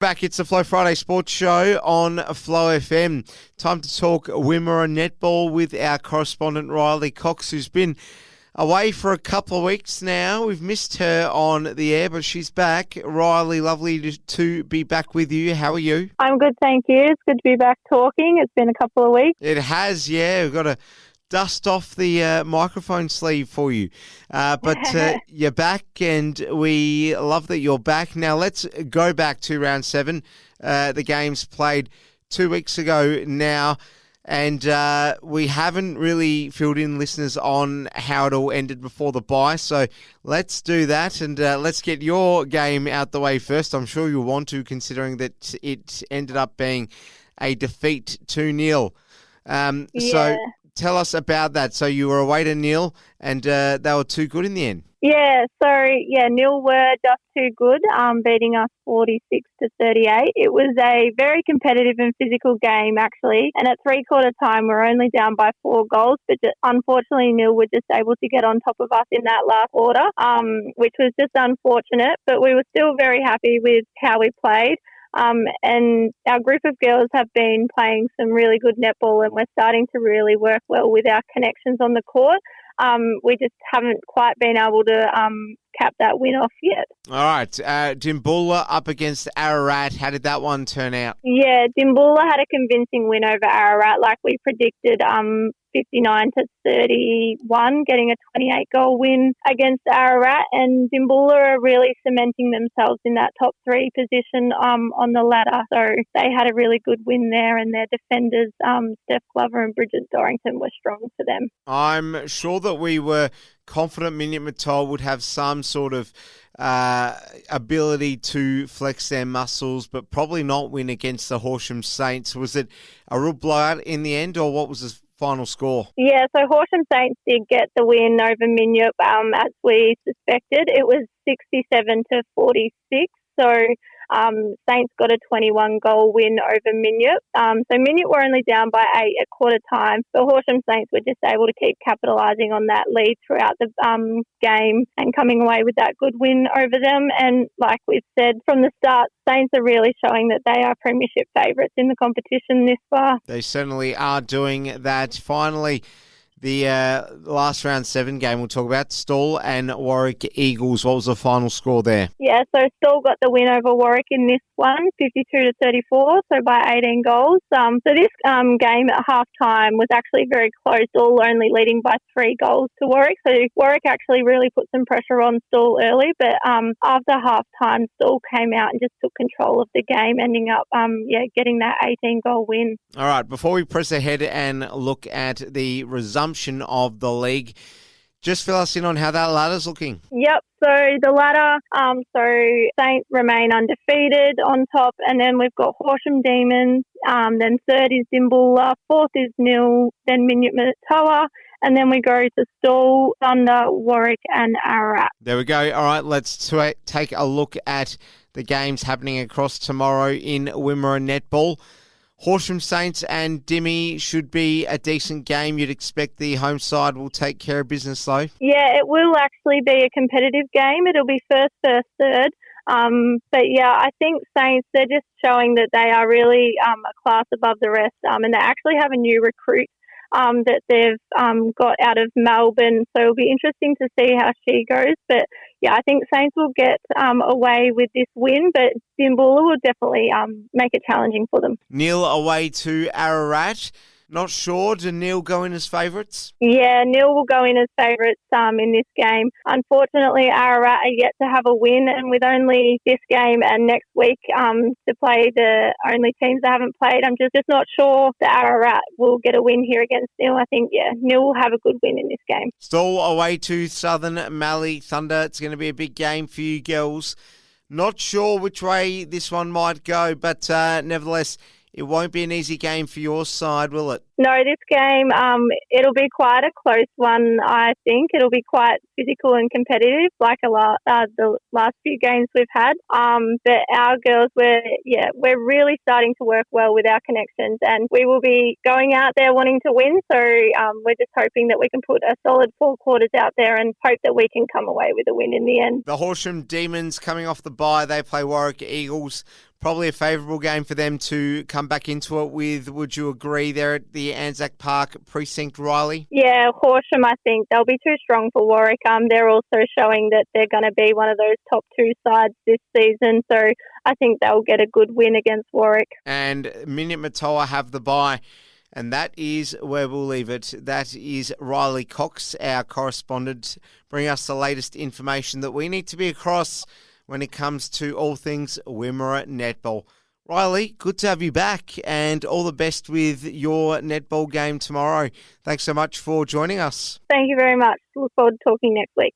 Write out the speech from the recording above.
Back, it's the Flow Friday Sports Show on Flow FM. Time to talk Wimmera Netball with our correspondent Rylee Cocks, who's been away for a couple of weeks now. We've missed her on the air, but she's back. Rylee, lovely to be back with you. How are you? I'm good, thank you. It's good to be back talking. It's been a couple of weeks. It has, yeah. We've got to dust off the microphone sleeve for you. But you're back, and we love that you're back. Now, let's go back to round 7. The games played 2 weeks ago now, and we haven't really filled in listeners on how it all ended before the bye. So let's do that, and let's get your game out the way first. I'm sure you'll want to, considering that it ended up being a defeat 2-0. So tell us about that. So you were away to Neil, and they were too good in the end. Yeah, Neil were just too good, beating us 46-38. It was a very competitive and physical game, actually. And at three-quarter time, we're only down by 4 goals. But unfortunately, Neil were just able to get on top of us in that last quarter, which was just unfortunate. But we were still very happy with how we played. And our group of girls have been playing some really good netball, and we're starting to really work well with our connections on the court. We just haven't quite been able to cap that win off yet. All right. Dimboola up against Ararat. How did that one turn out? Yeah, Dimboola had a convincing win over Ararat, like we predicted, 59-31, getting a 28-goal win against Ararat. And Dimboola are really cementing themselves in that top 3 position on the ladder. So they had a really good win there, and their defenders, Steph Glover and Bridget Dorrington, were strong for them. I'm sure that we were confident Minion Matol would have some sort of ability to flex their muscles, but probably not win against the Horsham Saints. Was it a real blowout in the end, or what was the final score? Yeah, so Horsham Saints did get the win over Minyip, as we suspected. It was 67-46. So Saints got a 21-goal win over Minyip. So Minyip were only down by 8 at quarter time, but Horsham Saints were just able to keep capitalising on that lead throughout the game and coming away with that good win over them. And like we've said from the start, Saints are really showing that they are premiership favourites in the competition this far. They certainly are doing that. Finally, the last round 7 game we'll talk about, Stawell and Warwick Eagles. What was the final score there? Yeah, so Stawell got the win over Warwick in this one, 52-34, so by 18 goals. So this game at half-time was actually very close, Stawell only leading by 3 goals to Warwick. So Warwick actually really put some pressure on Stawell early, but after half-time, Stawell came out and just took control of the game, ending up getting that 18-goal win. All right, before we press ahead and look at the resumption of the league, just fill us in on how that ladder's looking. Yep, so the ladder, Saints remain undefeated on top, and then we've got Horsham Demons, then third is Dimboola, fourth is Nil, then Minyip Matoa, and then we go to Stawell, Thunder, Warwick and Ararat. There we go. All right, let's take a look at the games happening across tomorrow in Wimmera Netball. Horsham Saints and Dimmy should be a decent game. You'd expect the home side will take care of business, though. Yeah, it will actually be a competitive game. It'll be first, third. But yeah, I think Saints, they're just showing that they are really a class above the rest. And they actually have a new recruit that they've got out of Melbourne. So it'll be interesting to see how she goes. But yeah, I think Saints will get away with this win, but Dimboola will definitely make it challenging for them. Neil away to Ararat. Not sure. Do Neil go in as favourites? Yeah, Neil will go in as favourites in this game. Unfortunately, Ararat are yet to have a win, and with only this game and next week to play the only teams that haven't played, I'm just not sure that Ararat will get a win here against Neil. I think, Neil will have a good win in this game. Stawell away to Southern Mallee Thunder. It's going to be a big game for you girls. Not sure which way this one might go, but nevertheless, it won't be an easy game for your side, will it? No, this game, it'll be quite a close one, I think. It'll be quite physical and competitive, like the last few games we've had. But our girls, we're really starting to work well with our connections, and we will be going out there wanting to win. So we're just hoping that we can put a solid 4 quarters out there and hope that we can come away with a win in the end. The Horsham Demons coming off the bye, they play Warwick Eagles. Probably a favourable game for them to come back into it with. Would you agree there at the Anzac Park precinct, Rylee? Yeah, Horsham, I think they'll be too strong for Warwick. They're also showing that they're going to be one of those top 2 sides this season. So I think they'll get a good win against Warwick. And Minute-Matoa have the bye. And that is where we'll leave it. That is Rylee Cocks, our correspondent, bring us the latest information that we need to be across when it comes to all things Wimmera Netball. Rylee, good to have you back, and all the best with your netball game tomorrow. Thanks so much for joining us. Thank you very much. Look forward to talking next week.